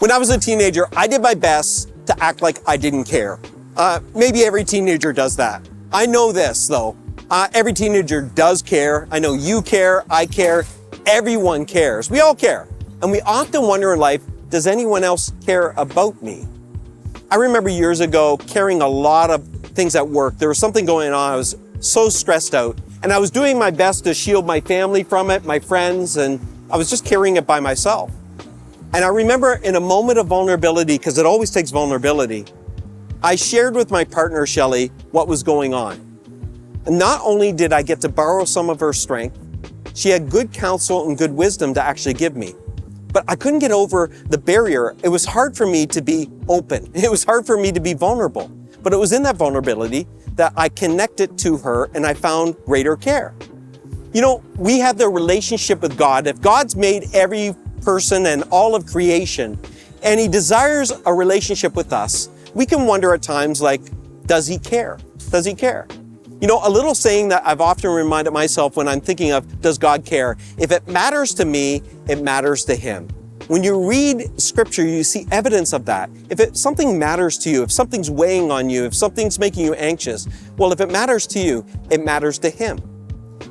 When I was a teenager, I did my best to act like I didn't care. Maybe every teenager does that. I know this though. Every teenager does care. I know you care, I care, everyone cares. We all care. And we often wonder in life, does anyone else care about me? I remember years ago carrying a lot of things at work. There was something going on. I was so stressed out and I was doing my best to shield my family from it, my friends, and I was just carrying it by myself. And I remember in a moment of vulnerability, because it always takes vulnerability, I shared with my partner, Shelley, what was going on. And not only did I get to borrow some of her strength, she had good counsel and good wisdom to actually give me. But I couldn't get over the barrier. It was hard for me to be open. It was hard for me to be vulnerable. But it was in that vulnerability that I connected to her and I found greater care. You know, we have the relationship with God. If God's made every person and all of creation, and He desires a relationship with us, we can wonder at times like, does He care? Does He care? You know, a little saying that I've often reminded myself when I'm thinking of, does God care? If it matters to me, it matters to Him. When you read Scripture, you see evidence of that. If something matters to you, if something's weighing on you, if something's making you anxious, well, if it matters to you, it matters to Him.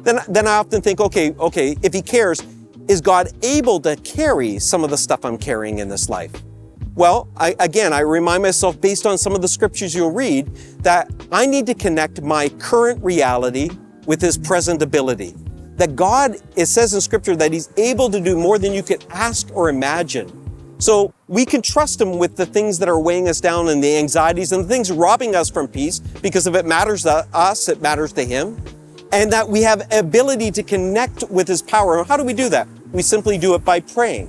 Then I often think, okay, if He cares, is God able to carry some of the stuff I'm carrying in this life? Well, I remind myself based on some of the scriptures you'll read that I need to connect my current reality with His present ability. That God, it says in scripture that He's able to do more than you could ask or imagine. So we can trust Him with the things that are weighing us down and the anxieties and the things robbing us from peace, because if it matters to us, it matters to Him. And that we have ability to connect with His power. How do we do that? We simply do it by praying.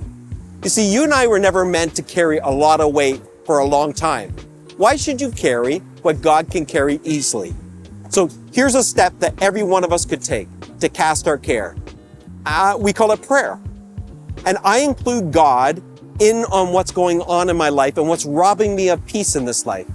You see, you and I were never meant to carry a lot of weight for a long time. Why should you carry what God can carry easily? So here's a step that every one of us could take to cast our care. We call it prayer. And I include God in on what's going on in my life and what's robbing me of peace in this life.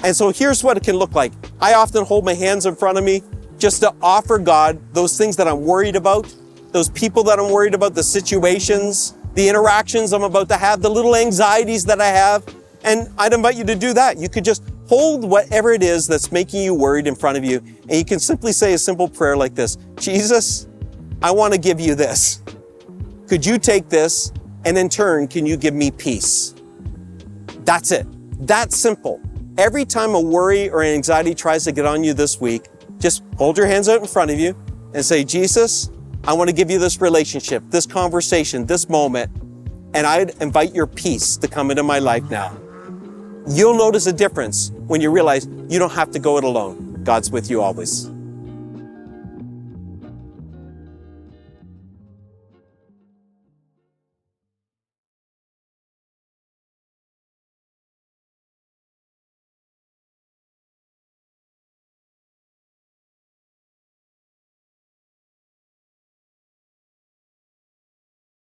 And so here's what it can look like. I often hold my hands in front of me just to offer God those things that I'm worried about, those people that I'm worried about, the situations, the interactions I'm about to have, the little anxieties that I have. And I'd invite you to do that. You could just hold whatever it is that's making you worried in front of you. And you can simply say a simple prayer like this: Jesus, I want to give you this. Could you take this? And in turn, can you give me peace? That's it. That's simple. Every time a worry or anxiety tries to get on you this week, just hold your hands out in front of you and say, Jesus, I want to give you this relationship, this conversation, this moment, and I'd invite your peace to come into my life now. You'll notice a difference when you realize you don't have to go it alone. God's with you always.